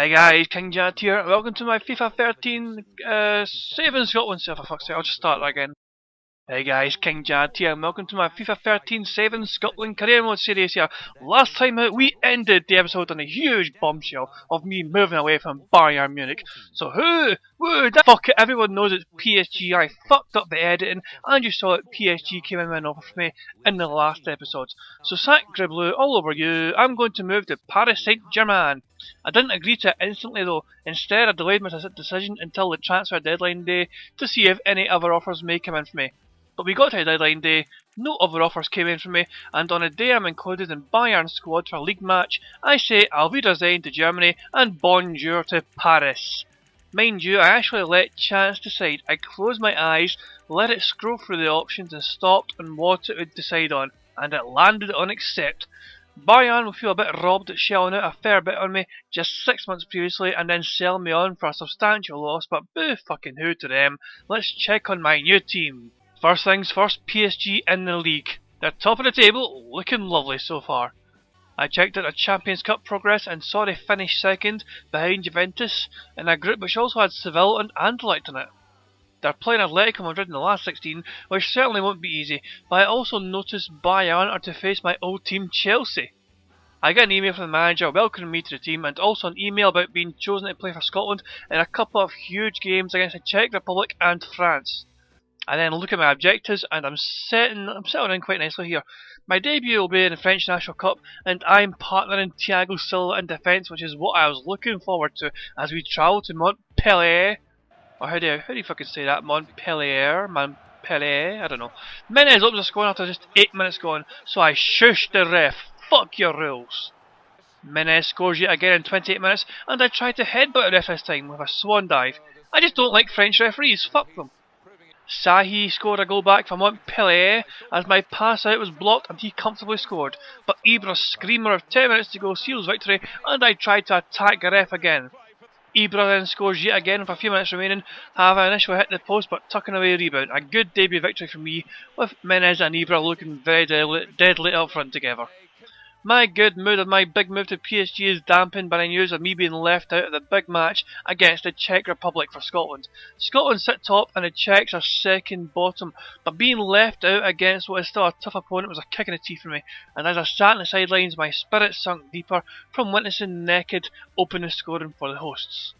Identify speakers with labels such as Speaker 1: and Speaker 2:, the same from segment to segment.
Speaker 1: Hi guys, King Jad here. Welcome to my FIFA 13 saving Scotland server. For fuck's sake, I'll just start that again. Hey guys, King Jad here, and welcome to my FIFA 13 saving Scotland career mode series here. Last time out, we ended the episode on a huge bombshell of me moving away from Bayern Munich. So fuck it, everyone knows it's PSG. I fucked up the editing, and you saw that PSG came in with an offer for me in the last episode. So sack Gribbleu all over you. I'm going to move to Paris Saint-Germain. I didn't agree to it instantly though. Instead, I delayed my decision until the transfer deadline day to see if any other offers may come in for me. But we got to the deadline day, no other offers came in for me, and on a day I'm included in Bayern's squad for a league match, I say Auf Wiedersehen to Germany and bonjour to Paris. Mind you, I actually let chance decide. I closed my eyes, let it scroll through the options and stopped on what it would decide on, and it landed on accept. Bayern will feel a bit robbed at shelling out a fair bit on me just 6 months previously and then selling me on for a substantial loss, but boo fucking who to them. Let's check on my new team. First things first, PSG in the league. They're top of the table, looking lovely so far. I checked out the Champions Cup progress and saw they finished second behind Juventus in a group which also had Seville and Anderlecht in it. They're playing Atletico Madrid in the last 16, which certainly won't be easy, but I also noticed Bayern are to face my old team Chelsea. I got an email from the manager welcoming me to the team and also an email about being chosen to play for Scotland in a couple of huge games against the Czech Republic and France. I then look at my objectives and I'm settling in quite nicely here. My debut will be in the French National Cup and I'm partnering Thiago Silva in defence, which is what I was looking forward to as we travel to Montpellier. Or how do you fucking say that? Montpellier? I don't know. Menez opens the score after just 8 minutes gone, so I shushed the ref. Fuck your rules. Menez scores yet again in 28 minutes and I tried to headbutt the ref this time with a swan dive. I just don't like French referees, fuck them. Sahi scored a goal back from Montpellier as my pass out was blocked and he comfortably scored, but Ibra's screamer of 10 minutes to go seals victory and I tried to attack the ref again. Ibra then scores yet again with a few minutes remaining, having initially hit the post but tucking away a rebound. A good debut victory for me, with Menez and Ibra looking very deadly up front together. My good mood of my big move to PSG is dampened by the news of me being left out of the big match against the Czech Republic for Scotland. Scotland sit top and the Czechs are second bottom, but being left out against what is still a tough opponent was a kick in the teeth for me, and as I sat on the sidelines my spirit sunk deeper from witnessing naked opening scoring for the hosts.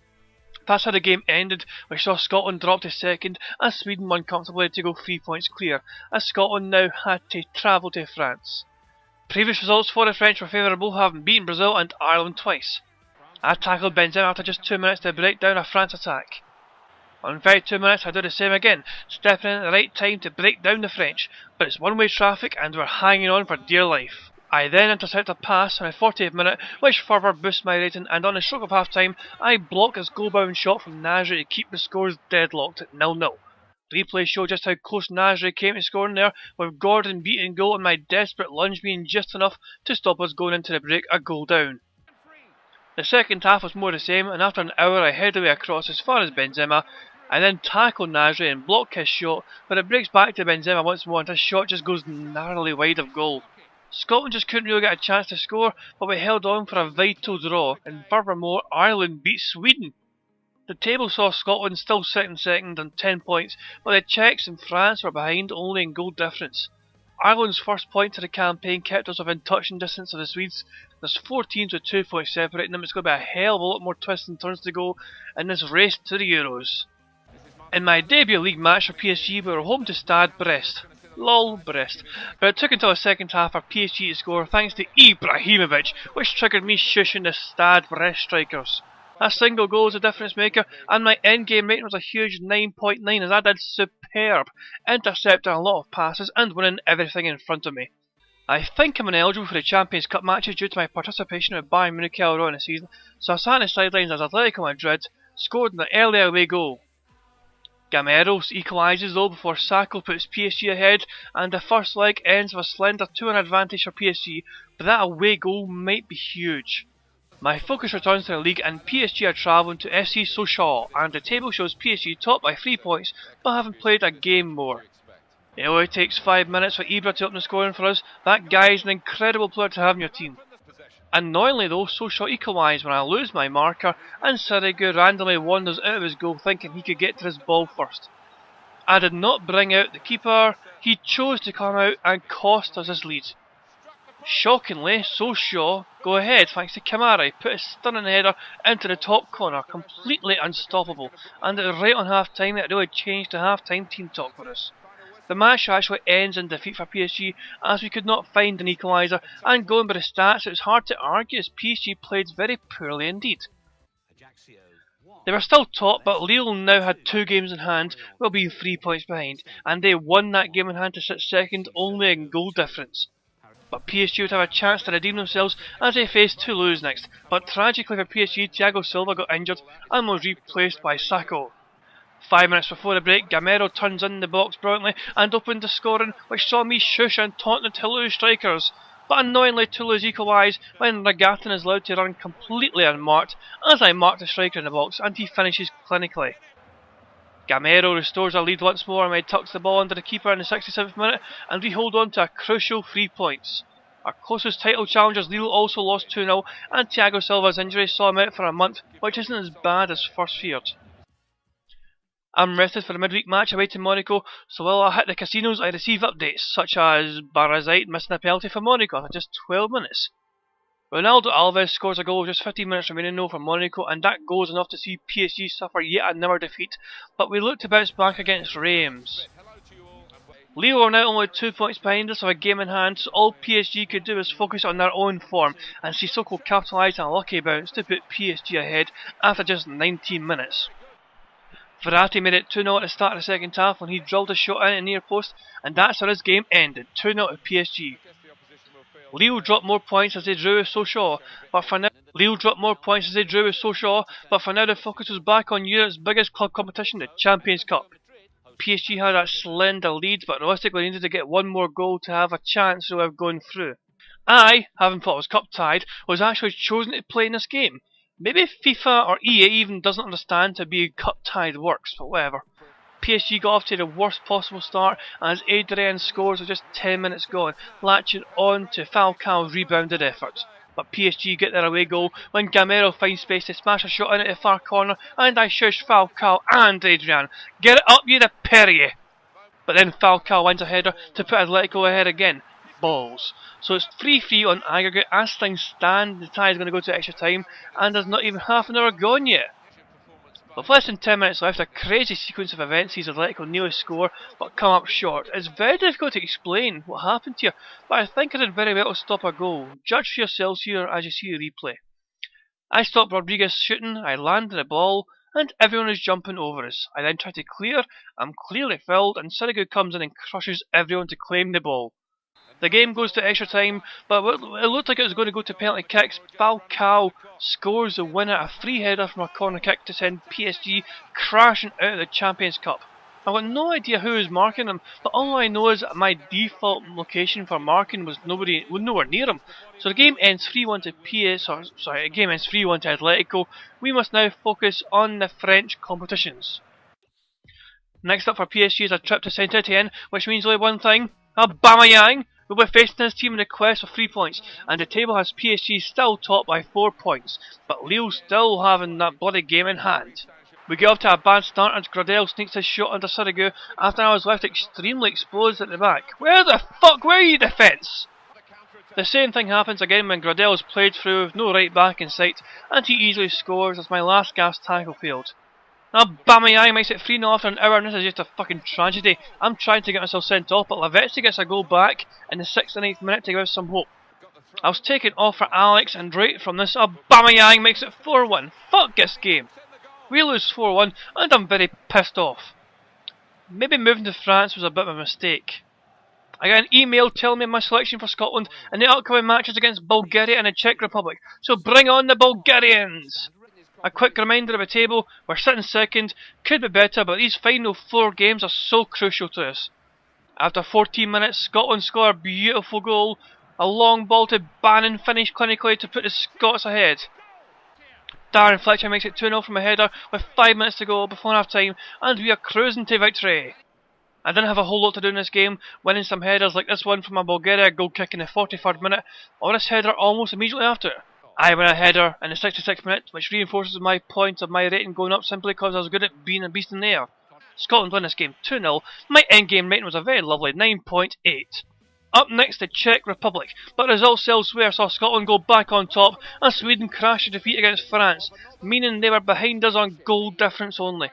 Speaker 1: That's how the game ended, which saw Scotland drop to second and Sweden won comfortably to go 3 points clear, as Scotland now had to travel to France. Previous results for the French were favourable, having beaten Brazil and Ireland twice. I tackled Benzema after just 2 minutes to break down a France attack. On 2 minutes I do the same again, stepping in at the right time to break down the French, but it's one-way traffic and we're hanging on for dear life. I then intercept a pass on the 40th minute, which further boosts my rating, and on the stroke of half-time I block his goal-bound shot from Nasri to keep the scores deadlocked at 0-0. Replay showed just how close Nasri came to scoring there, with Gordon beating goal and my desperate lunge being just enough to stop us going into the break a goal down. The second half was more the same, and after an hour I head away across as far as Benzema. I then tackle Nasri and block his shot, but it breaks back to Benzema once more and his shot just goes narrowly wide of goal. Scotland just couldn't really get a chance to score, but we held on for a vital draw, and furthermore Ireland beat Sweden. The table saw Scotland still sitting second on 10 points, but the Czechs and France were behind only in goal difference. Ireland's first point of the campaign kept us within touching distance of the Swedes. There's 4 teams with 2 points separating them. It's going to be a hell of a lot more twists and turns to go in this race to the Euros. In my debut league match for PSG, we were home to Stade Brest. Lol, Brest. But it took until the second half for PSG to score thanks to Ibrahimovic, which triggered me shushing the Stade Brest strikers. A single goal was a difference maker, and my endgame rating was a huge 9.9 as I did superb, intercepting a lot of passes and winning everything in front of me. I think I'm ineligible for the Champions Cup matches due to my participation with Bayern Munich earlier in the season, so I sat on the sidelines as Atletico Madrid scored an early away goal. Gameros equalises though before Sacco puts PSG ahead, and the first leg ends with a slender 2-1 advantage for PSG, but that away goal might be huge. My focus returns to the league and PSG are travelling to FC Sochaux, and the table shows PSG top by 3 points but haven't played a game more. It only takes 5 minutes for Ibra to open the scoring for us. That guy is an incredible player to have in your team. Annoyingly though, Social equalised when I lose my marker and Sirigu randomly wanders out of his goal thinking he could get to his ball first. I did not bring out the keeper, he chose to come out and cost us his lead. Shockingly, Shaw go ahead thanks to Kamara. He put his stunning header into the top corner, completely unstoppable, and it was right on half time that it really changed to half time team talk for us. The match actually ends in defeat for PSG as we could not find an equaliser, and going by the stats it was hard to argue as PSG played very poorly indeed. They were still top, but Lille now had 2 games in hand while being 3 points behind, and they won that game in hand to sit second only in goal difference. But PSG would have a chance to redeem themselves as they face Toulouse next, but tragically for PSG, Thiago Silva got injured and was replaced by Sacco. 5 minutes before the break, Gamero turns in the box brilliantly and opened the scoring, which saw me shush and taunt the Toulouse strikers. But annoyingly, Toulouse equalise when Ragatin is allowed to run completely unmarked as I mark the striker in the box and he finishes clinically. Gamero restores our lead once more and we tucks the ball under the keeper in the 67th minute and we hold on to a crucial 3 points. Our closest title challengers Lille also lost 2-0 and Thiago Silva's injury saw him out for a month, which isn't as bad as first feared. I'm rested for the midweek match away to Monaco, so while I hit the casinos I receive updates such as Barazite missing a penalty for Monaco after just 12 minutes. Ronaldo Alves scores a goal with just 15 minutes remaining though for Monaco, and that goal is enough to see PSG suffer yet another defeat, but we look to bounce back against Reims. Lille are now only 2 points behind us with a game in hand, so all PSG could do is focus on their own form, and Sissoko capitalised on a lucky bounce to put PSG ahead after just 19 minutes. Verratti made it 2-0 at the start of the second half when he drilled a shot in at the near post, and that's how his game ended, 2-0 to PSG. Lille dropped more points as they drew with Sochaux, but for now the focus was back on Europe's biggest club competition, the Champions Cup. PSG had a slender lead, but realistically needed to get one more goal to have a chance of going through. I, having thought I was cup tied, was actually chosen to play in this game. Maybe FIFA or EA even doesn't understand how being cup tied works, but whatever. PSG got off to the worst possible start as Adrien scores with just 10 minutes gone, latching on to Falcao's rebounded effort. But PSG get their away goal when Gamero finds space to smash a shot in at the far corner, and I shush Falcao and Adrien. Get it up, you the Perrier! But then Falcao wins a header to put Atletico ahead again. Balls. So it's 3-3 on aggregate as things stand. The tie is going to go to extra time, and there's not even half an hour gone yet. With less than 10 minutes left, a crazy sequence of events sees Atletico nearly score but come up short. It's very difficult to explain what happened here, but I think I did very well to stop a goal. Judge for yourselves here as you see the replay. I stop Rodriguez shooting, I land the ball, and everyone is jumping over us. I then try to clear, I'm clearly fouled, and Sirigu comes in and crushes everyone to claim the ball. The game goes to extra time, but it looked like it was going to go to penalty kicks. Falcao scores the winner, a free header from a corner kick to send PSG crashing out of the Champions Cup. I've got no idea who is marking him, but all I know is that my default location for marking was nowhere near him. So the game ends 3-1 to Atletico. We must now focus on the French competitions. Next up for PSG is a trip to Saint Etienne, which means only one thing: Aubameyang will be facing his team in the quest for 3 points, and the table has PSG still top by 4 points, but Lille still having that bloody game in hand. We get off to a bad start as Gradel sneaks his shot under Sirigu after I was left extremely exposed at the back. Where the fuck were you, defence? The same thing happens again when Gradel is played through with no right back in sight, and he easily scores as my last gasp tackle failed. Aubameyang makes it 3-0 after an hour, and this is just a fucking tragedy. I'm trying to get myself sent off, but Lavezzi gets a goal back in the 6th and 8th minute to give us some hope. I was taken off for Alex, and right from this, Aubameyang makes it 4-1. Fuck this game. We lose 4-1, and I'm very pissed off. Maybe moving to France was a bit of a mistake. I got an email telling me my selection for Scotland in the upcoming matches against Bulgaria and the Czech Republic, so bring on the Bulgarians! A quick reminder of the table: we're sitting second, could be better, but these final 4 games are so crucial to us. After 14 minutes, Scotland score a beautiful goal. A long ball to Bannon finished clinically to put the Scots ahead. Darren Fletcher makes it 2-0 from a header with 5 minutes to go before half time, and we are cruising to victory. I didn't have a whole lot to do in this game, winning some headers like this one from a Bulgaria goal kick in the 43rd minute, or this header almost immediately after it. I win a header in the 66th minute, which reinforces my point of my rating going up simply because I was good at being a beast in the air. Scotland won this game 2-0, my endgame rating was a very lovely 9.8. Up next, the Czech Republic, but results elsewhere saw Scotland go back on top and Sweden crash a defeat against France, meaning they were behind us on goal difference only.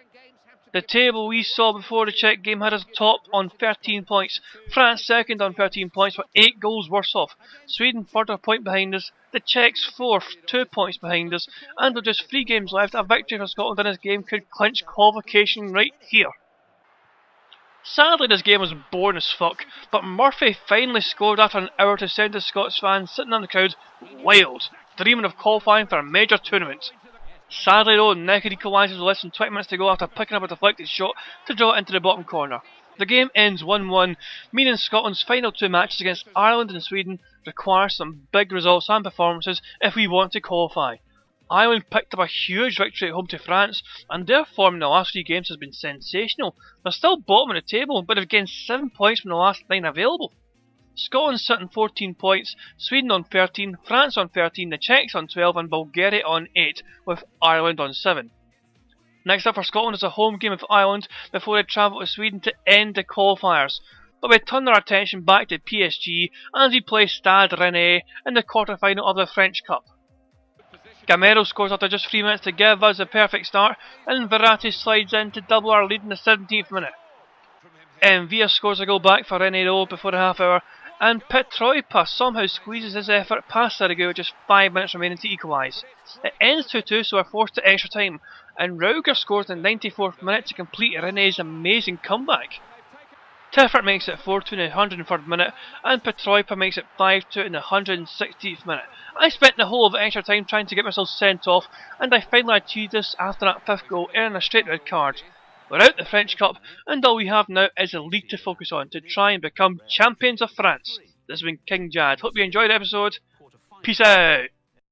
Speaker 1: The table we saw before the Czech game had us top on 13 points, France second on 13 points but 8 goals worse off, Sweden third a point behind us, the Czechs fourth 2 points behind us, and with just 3 games left, a victory for Scotland in this game could clinch qualification right here. Sadly this game was boring as fuck, but Murphy finally scored after an hour to send the Scots fans sitting in the crowd wild, dreaming of qualifying for a major tournament. Sadly though, Necker equalises with less than 20 minutes to go after picking up a deflected shot to draw it into the bottom corner. The game ends 1-1, meaning Scotland's final 2 matches against Ireland and Sweden require some big results and performances if we want to qualify. Ireland picked up a huge victory at home to France, and their form in the last 3 games has been sensational. They're still bottom of the table, but have gained 7 points from the last 9 available. Scotland sit on 14 points, Sweden on 13, France on 13, the Czechs on 12 and Bulgaria on 8, with Ireland on 7. Next up for Scotland is a home game with Ireland before they travel to Sweden to end the qualifiers. But we turn our attention back to PSG as we play Stade Rennais in the quarter-final of the French Cup. Gamero scores after just 3 minutes to give us a perfect start, and Verratti slides in to double our lead in the 17th minute. Envia scores a goal back for Rennais before the half hour, and Petroipa somehow squeezes his effort past Sirigu with just 5 minutes remaining to equalise. It ends 2-2, so we're forced to extra time, and Rauger scores in the 94th minute to complete René's amazing comeback. Tiffert makes it 4-2 in the 103rd minute, and Petroipa makes it 5-2 in the 160th minute. I spent the whole of extra time trying to get myself sent off, and I finally achieved this after that 5th goal, earning a straight red card. We're out the French Cup, and all we have now is a league to focus on to try and become champions of France. This has been King Jad. Hope you enjoyed the episode. Peace out.